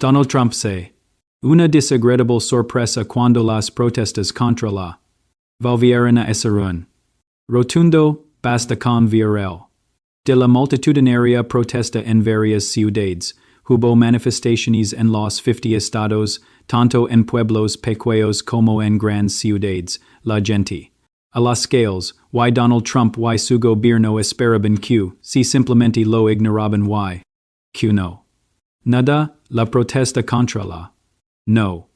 Donald Trump se. Una disagradable sorpresa cuando las protestas contra la volvieron a ser rotundo basta con viral. De la multitudinaria protesta en varias ciudades, hubo manifestaciones en los 50 estados, tanto en pueblos pequeños como en grandes ciudades, la gente. A las scales, y Donald Trump y su gobierno esperaban que, si simplemente lo ignoraban y que no. Nada, la protesta contra la no.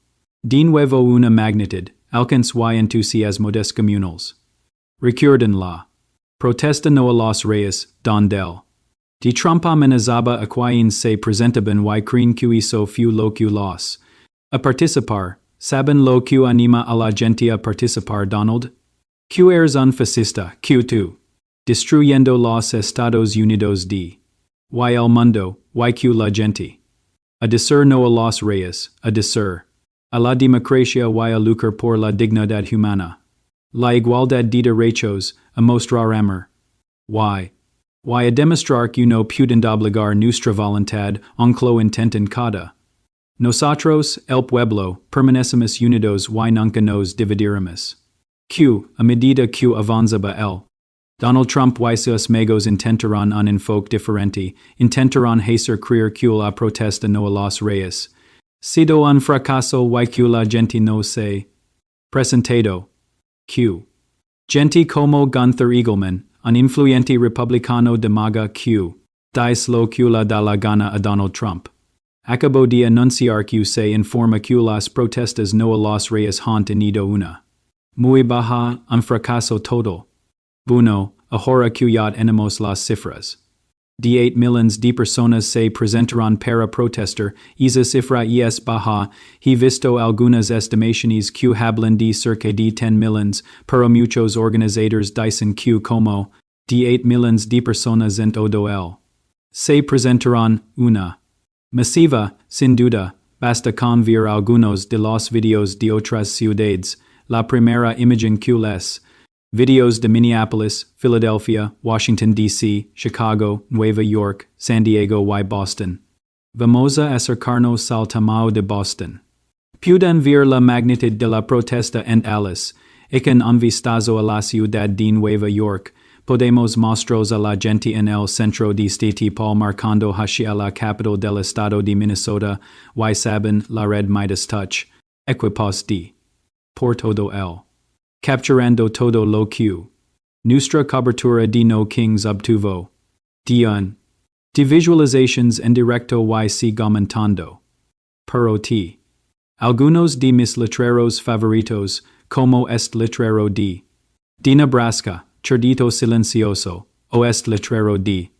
De nuevo una magnitud, alcance y entusiasmo descomunales. Recuerden la protesta no a los reyes, donde de Trump amenazaba a quienes se presentaban y creen que hizo few lo que los a participar, saben lo que anima a la gente a participar Donald? Que eres un fascista, que tú, destruyendo los Estados Unidos de y el mundo, y que la gente. A decir no a los reyes, a decir a la democracia y a luchar por la dignidad humana. La igualdad de derechos, a mostrar amor. Y a demostrar que no pueden obligar nuestra voluntad, aunque intenten cada. Nosotros, el pueblo, permanecemos unidos y nunca nos dividiremos. Que, a medida que avanzaba el Donald Trump y sus amigos intentaron un enfoque diferente, intentaron hacer creer que la protesta no a los reyes. Sido un fracaso y que la gente no se presentado. Que gente como Gunther Eagleman, un influyente republicano de MAGA que dice lo que le da la gana a Donald Trump. Acabó de anunciar que se informa que las protestas no a los reyes han tenido una muy baja, un fracaso total. Bueno, ahora que ya tenemos las cifras. 8 millones de personas se presentaron para protestar, esa cifra es baja, he visto algunas estimaciones que hablan de cerca de 10 millones, pero muchos organizadores dicen que como 8 millones de personas en todo el se presentaron una masiva, sin duda, basta con ver algunos de los videos de otras ciudades, la primera imagen que les videos de Minneapolis, Philadelphia, Washington, D.C., Chicago, Nueva York, San Diego y Boston. Vamos a acercarnos al tamaño de Boston. Pueden ver la magnitud de la protesta en Alice, con un vistazo a la ciudad de Nueva York. Podemos mostrar a la gente en el centro de State Paul marcando hacia la capital del estado de Minnesota, y saben la red Midas Touch, equipos de por todo el capturando todo lo que nuestra cobertura de no kings obtuvo. De visualizations en directo y sigue aumentando. Pero algunos de mis letreros favoritos, como este letrero de Nebraska, Cerdito Silencioso, o este letrero de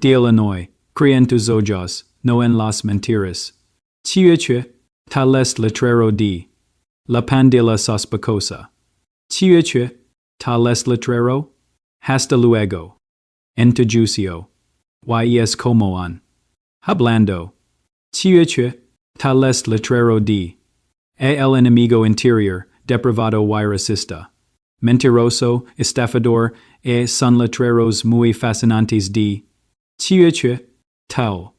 Illinois, creen tus ojos, no en las mentiras. Chiche, tal este letrero de La Pandilla Sospechosa. Chiche, tal es letrero? Hasta luego. En tu juicio. Y es como un hablando. Chiche, tal es letrero de el enemigo interior, depravado y racista. Mentiroso, estafador, son letreros muy fascinantes de Chiche, tal.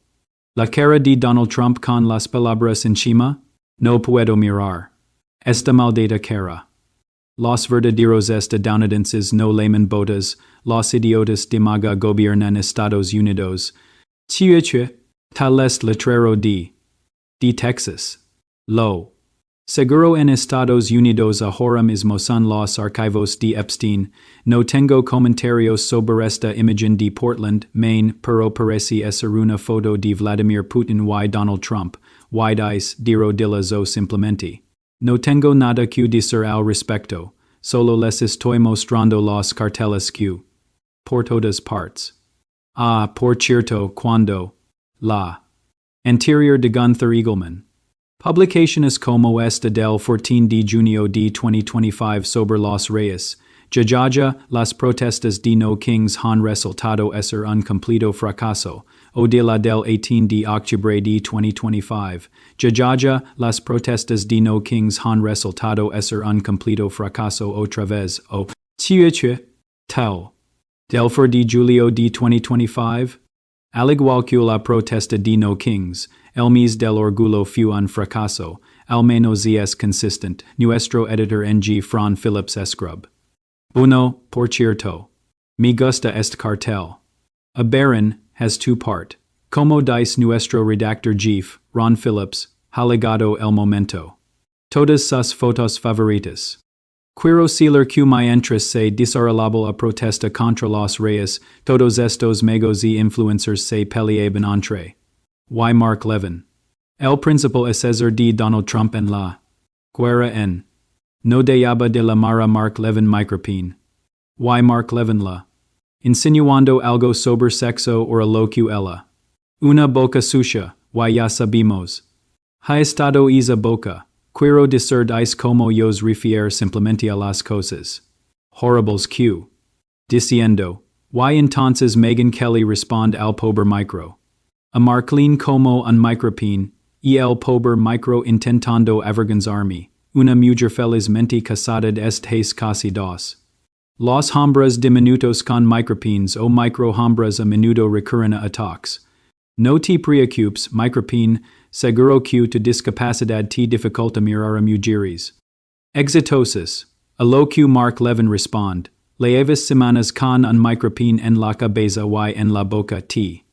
La cara de Donald Trump con las palabras encima? No puedo mirar. Esta maldita cara. Los verdaderos estadounidenses no lemen botas, los idiotas de MAGA gobiernan Estados Unidos. Chiche, tal es letrero de Texas. Lo seguro en Estados Unidos ahora mismo son los archivos de Epstein. No tengo comentarios sobre esta imagen de Portland, Maine, pero parece ser una foto de Vladimir Putin y Donald Trump. Y dice, diro dilazo simplemente. No tengo nada que decir al respecto, solo les estoy mostrando los carteles que por todas partes. Por cierto, cuando la anterior de Gunther Eagleman. Publicaciones como esta del 14 de junio de 2025 sobre los reyes. Jajaja, las protestas de no kings han resultado ser un completo fracaso. O de la del 18 de octubre de 2025. Jajaja, las protestas de no kings han resultado ser un completo fracaso otra vez. O chiche, tal. Del 4 de julio de 2025. Al igual que la protesta de no kings, el mes del orgullo fue un fracaso, al menos es consistent, nuestro editor ng Fran Phillips Escrub. Uno, por cierto. Me gusta este cartel. A baron has two part. Como dice nuestro redactor jefe, Ron Phillips, ha legado el momento. Todas sus fotos favoritas. Quiero decir que mientras se desarrollaba a protesta contra los reyes, todos estos megos y influencers se peleaban entre. Y Mark Levin. El principal asesor de Donald Trump en la guerra en. No dejaba de llamar a Mark Levin micropene. Y Mark Levin la. Insinuando algo sobre sexo o a lo que ella. Una boca sucia, y ya sabemos. Ha estado esa boca. Quiero decir dice como yos refiere simplemente a las cosas. Horribles Q. Diciendo. Y entonces Megyn Kelly responde al pobre micro. A Marklin como un micropene, y el pobre micro intentando avergonzarme. Una mujer felizmente casada estáis casi dos. Los hombres diminutos con micropenes o micro hombres a menudo recurren a ataques. No te preocupes, micropene, seguro que tu discapacidad te dificulta mirar a mujeres. Exitosis. A lo que Mark Levin responde. Llevas semanas con un micropene en la cabeza y en la boca te.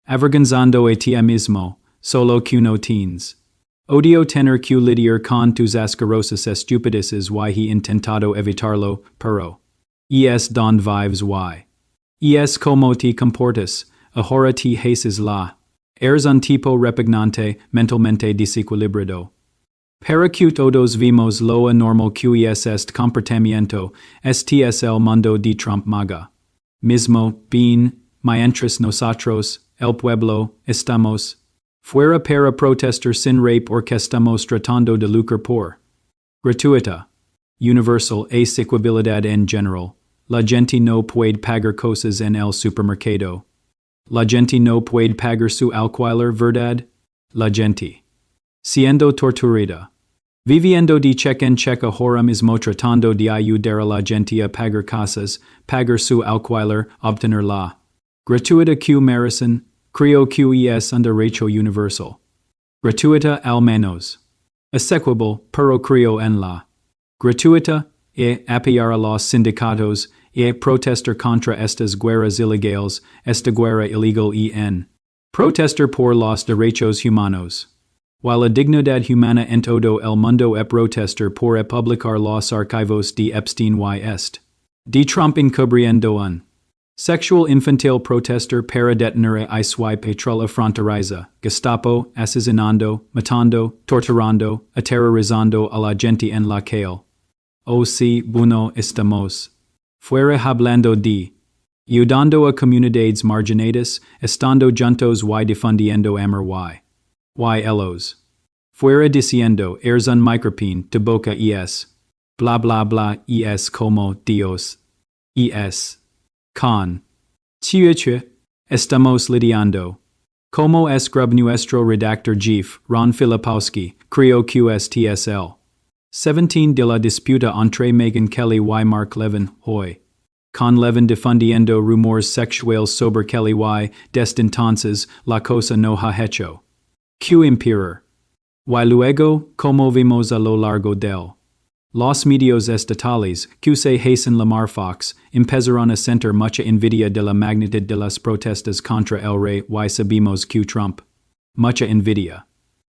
Avergonzando a ti mismo, solo que no tienes. Odio tener que lidiar con tus asquerosas estupideces y he intentado evitarlo, pero. Es don vives y. Es como te comportas, ahora te haces la. Eres un tipo repugnante, mentalmente desequilibrado. Para que todos vimos lo anormal que es este comportamiento, este es el mundo de Trump MAGA. Mismo, bien, mientras nosotros, el pueblo, estamos fuera para protestar sin rape o que estamos tratando de lucrar por. Gratuita. Universal asequibilidad en general. La gente no puede pagar cosas en el supermercado. La gente no puede pagar su alquiler, ¿verdad? La gente. Siendo torturada. Viviendo de cheque en cheque ahora mismo tratando de ayudar a la gente a pagar casas, pagar su alquiler, obtener la gratuita que merecen, creo que es un derecho universal. Gratuita al menos. Asequible, pero creo en la gratuita, apoyar a los sindicatos, protestar contra estas guerras ilegales, esta guerra ilegal en. Protestar por los derechos humanos. While la dignidad humana en todo el mundo protestar por publicar los archivos de Epstein y Este. De Trump encubriendo un. Sexual infantil protestar para detener a su patrulha fronteriza, Gestapo, asesinando, matando, torturando, aterrorizando a la gente en la calle. Oh sí, bueno estamos. Fuera hablando de. Ayudando a comunidades marginadas, estando juntos y defendiendo amor y elos. Fuera diciendo, eres un micropene, tu boca es. Bla bla bla es como Dios. Es. Con. Chiche. Estamos lidiando. Como escribe nuestro redactor jefe, Ron Filipowski, creo que STSL. 17 de la disputa entre Megyn Kelly y Mark Levin, hoy. Con Levin difundiendo rumores sexuales sobre Kelly y, desde entonces, la cosa no ha hecho. Q empeorar. Y luego, como vimos a lo largo del. Los medios estatales, que se hacen llamar Fox, empezaron a sentir mucha envidia de la magnitud de las protestas contra el rey y sabemos que Trump. Mucha envidia.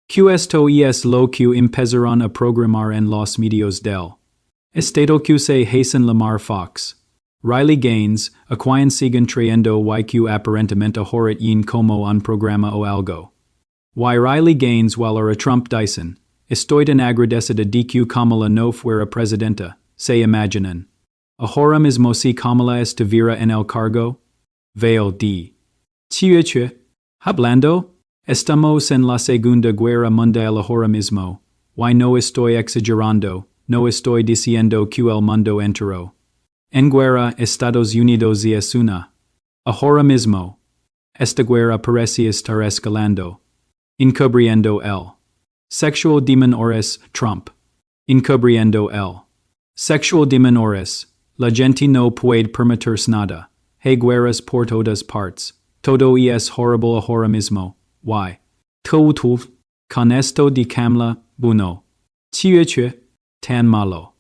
Que esto es lo que empezaron a programar en los medios del. Estado que se hacen llamar Fox. Riley Gaines, a quien siguen trayendo y que aparentemente horat yin como un programa o algo. Y Riley Gaines while a Trump dicen, estoy tan agradecida de que Kamala no fuera presidenta, se imaginan. Ahora mismo si Kamala estuviera en el cargo? Veo de. Chiche. Hablando? Estamos en la Segunda Guerra Mundial ahora mismo. Y no estoy exagerando, no estoy diciendo que el mundo entero. En guerra, Estados Unidos y es una. Ahora mismo. Esta guerra parece estar escalando. Encubriendo el. Sexual demonores, Trump. Encubriendo el. Sexual demonores. La gente no puede permitirse nada. Hay guerras por todas partes. Todo es horrible ahora mismo. Why? Toutu, con esto di camla, buno. Chiueche, tan malo.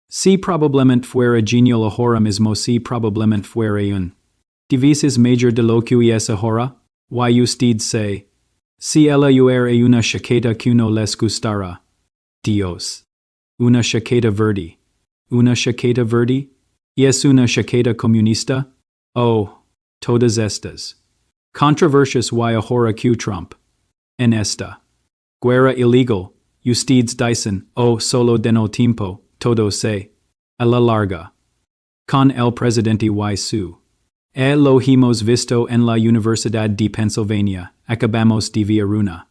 Si probablemente fuera genial ahora mismo si probablemente fuera un. Divisis major de lo que es ahora, y usted say. Si ella era una chaqueta que no les gustara. Dios. Una chaqueta verde. Una chaqueta verde? ¿Es una chaqueta comunista? Oh, todas estas. Controversias y ahora que Trump. En esta. Guerra ilegal. Ustedes dicen, oh, solo de no tiempo, todo se. A la larga. Con el presidente y su. Lo hemos visto en la Universidad de Pennsylvania, acabamos de ver una.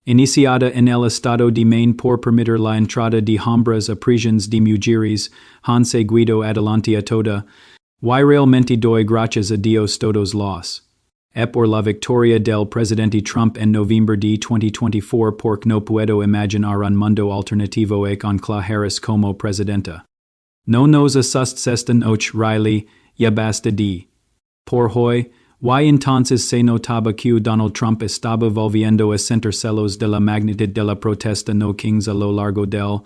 Iniciada en el estado de Maine por permitir la entrada de hombres a prisiones de mujeres, han seguido adelante a toda. Y realmente doy gracias a Dios todos los. Por la victoria del presidente Trump en noviembre de 2024 porque no puedo imaginar un mundo alternativo con Kamala Harris como presidenta. No nos asustan Riley, ya basta de. Por hoy, y entonces se notaba que Donald Trump estaba volviendo a sentir celos de la magnitud de la protesta no kings a lo largo del.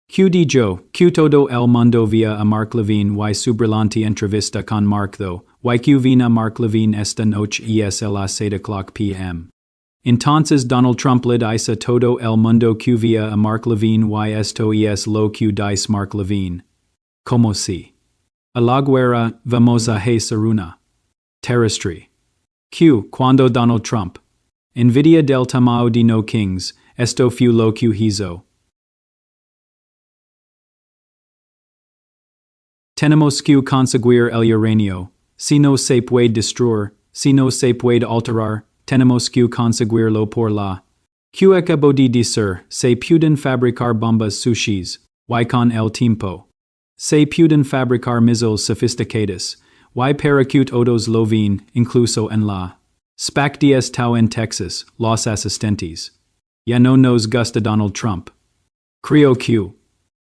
Que dijo, que todo el mundo via a Mark Levine y su brillante entrevista con Mark though, y que vina Mark Levine esta noche es a las 7:00 p.m. Entonces Donald Trump le dice a todo el mundo que via a Mark Levine y esto es lo que dice Mark Levine. Como si. A la guerra, vamos a hacer una. Terrestre. Q. Cuando Donald Trump. Envidia del tamaño de no kings, esto fue lo que hizo. Tenemos que conseguir el uranio. Si no se puede destruir, si no se puede alterar, tenemos que conseguirlo por la. Que acabo de decir, se pueden fabricar bombas sushis, y con el tiempo. Se pueden fabricar misiles sofisticados, y para que todos lo ven, incluso en la. SPAC de Estado en Texas, los asistentes. Ya no nos gusta Donald Trump. Creo que.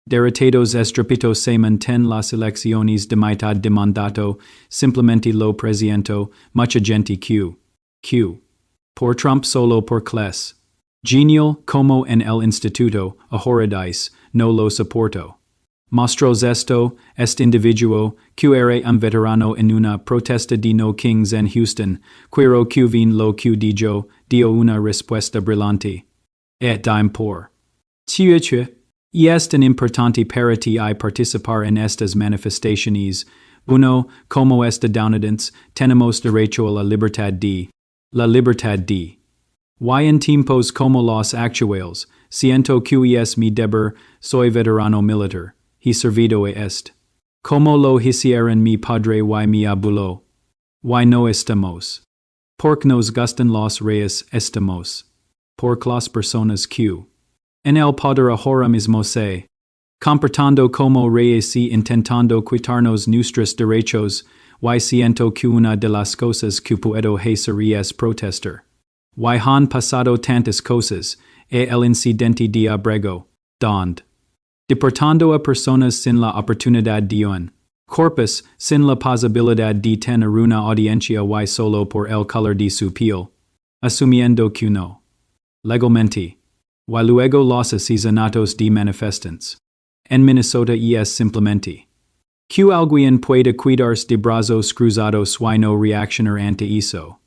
Derrotados estrepito se manten las elecciones de mitad de mandato, simplemente lo presiento, mucha gente Q. Por Trump solo por clase. Genial, como en el instituto, ahora dice, no lo soporto. Mostros esto, este individuo, que era un veterano en una protesta de no kings en Houston, quiero que vin lo que dijo, dio una respuesta brillante. Dime por. Chiueche. Y es tan importante para ti participar en estas manifestaciones. Uno, como estadounidenses, tenemos derecho a la libertad de. La libertad de. Y en tiempos como los actuales, siento que es mi deber, soy veterano militar, he servido a este. Como lo hicieron mi padre y mi abuelo. Y no estamos. Porque nos gustan los reyes estamos. Porque las personas que. En el poder ahora mismo se. Comportando como reyes y intentando quitarnos nuestros derechos, y siento que una de las cosas que puedo hacer es protestar. Y han pasado tantas cosas, el incidente de Abrego, donde. Deportando a personas sin la oportunidad de un. Corpus, sin la posibilidad de tener una audiencia y solo por el color de su piel. Asumiendo que no. Legalmente. Y luego los asesinatos de manifestantes. En Minnesota es simplemente. Que alguien puede cuidarse de brazos cruzados y no reaccionar ante eso.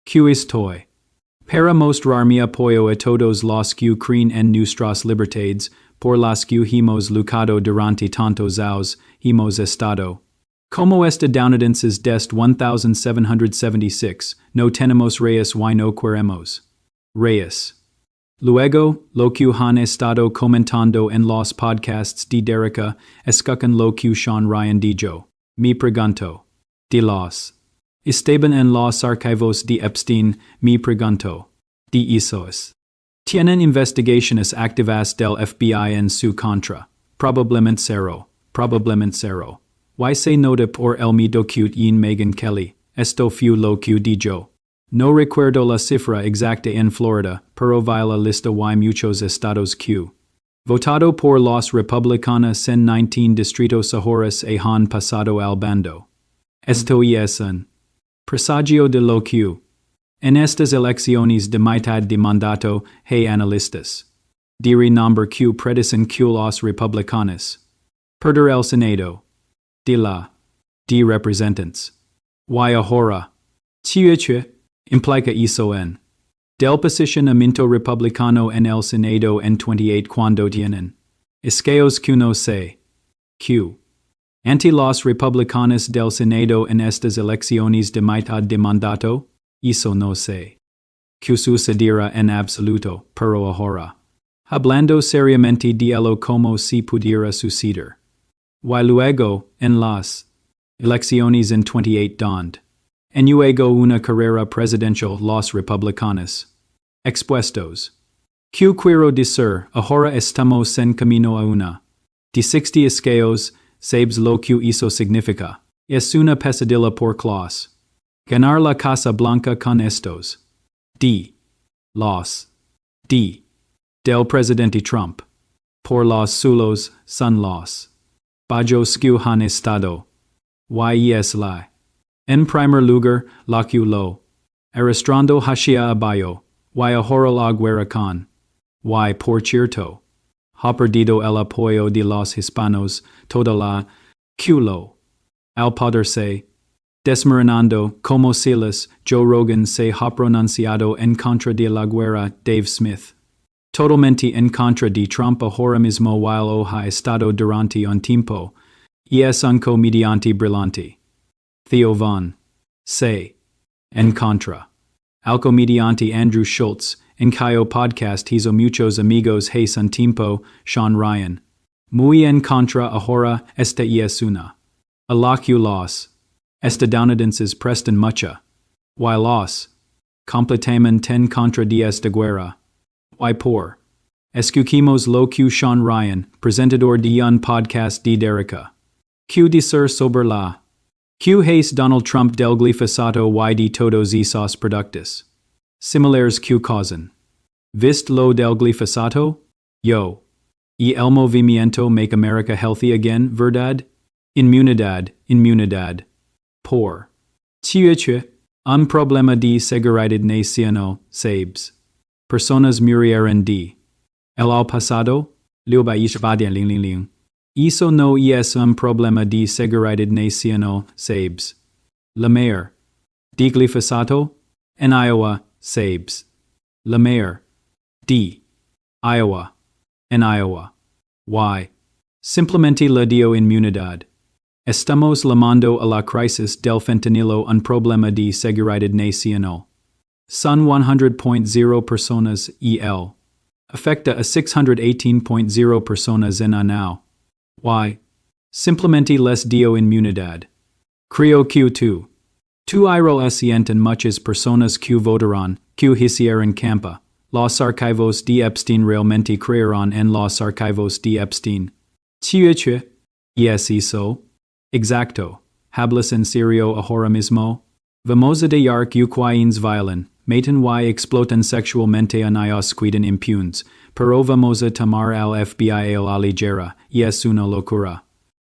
Que estoy. Para mostrar mi apoyo a todos los que creen en nuestras libertades, por las que hemos luchado durante tantos años, hemos estado. Como estadounidenses desde 1776, no tenemos reyes y no queremos. Reyes. Luego, lo que han estado comentando en los podcasts de Derrica, escuchan lo que Sean Ryan dijo. Me pregunto. De los. Esteban en los archivos de Epstein, me pregunto. De esos. Tienen investigaciones activas del FBI en su contra. Probablemente cero. Y se nota por el mito que en Megyn Kelly. Esto fue lo que dijo. No recuerdo la cifra exacta en Florida, pero vi la lista y muchos estados que. Votado por los republicanos en 19 distritos ahora se han pasado al bando. Esto es un presagio de lo que. En estas elecciones de mitad de mandato, hay analistas. De renombre que predicen que los republicanos perder el Senado de la de representantes. Y ahora, que implica eso en del posicionamiento republicano en el Senado en 28 cuando tienen escasos que no sé que ante los republicanos del Senado en estas elecciones de mitad de mandato, eso no sé que sucederá en absoluto, pero ahora, hablando seriamente de ello como si pudiera suceder. Y luego, en las elecciones en 28 donde, en luego una carrera presidencial los republicanos expuestos. Que quiero decir, ahora estamos en camino a una de 60 escasos, sabes lo que eso significa. Es una pesadilla por clase. Ganar la Casa Blanca con estos los del presidente Trump. Por los sulos son los bajos que han estado. Y es la. En primer lugar, la que lo arrastrando hacia abajo. Y ahora la guerra con. Y por cierto, ha perdido el apoyo de los hispanos, toda la que lo al poderse desmoronando como Silas, Joe Rogan se ha pronunciado en contra de la guerra, Dave Smith. Totalmente en contra de Trump ahora mismo while ha estado durante un tiempo, y es un comediante brillante. Theo Von. Se. En contra. Al comediante Andrew Schultz, en cuyo podcast hizo muchos amigos hace un tiempo, Sean Ryan. Muy en contra ahora, esta es una. A la que los estadounidenses prestan mucha. Y los completamente en contra de esta guerra. Y por. Escuchemos lo que Sean Ryan, presentador de un podcast de Derica. Que decir sobre la. Que hace Donald Trump del glifosato y de todos esos productos. Similares que causan. ¿Vist lo del glifosato? Yo. Y el movimiento Make America Healthy Again, verdad? Inmunidad. Por. Tieche, un problema de seguridad nacional, sabes. Personas murieron de. El al pasado, Eso no es un problema de seguridad nacional, sabes. La mayor. De glifosato? En Iowa, sabes. La mayor. De. Iowa. En Iowa. Y. Simplemente la dio inmunidad. Estamos llamando a la crisis del fentanilo un problema de seguridad nacional. Son 100.0 personas y el. Afecta a 618.0 personas en año. Y. Simplemente les dio inmunidad. Creo que tú iro sienten muchas personas que votaron, que hicieron campa. Los archivos de Epstein realmente crearon en los archivos de Epstein. Tieche. Yes eso. Exacto. Hablas en serio ahora mismo? Vamos a dejar que quienes violen, maten y explotan sexualmente a niños quedan impunes, pero vamos a tomar al FBI a la ligera, y es una locura.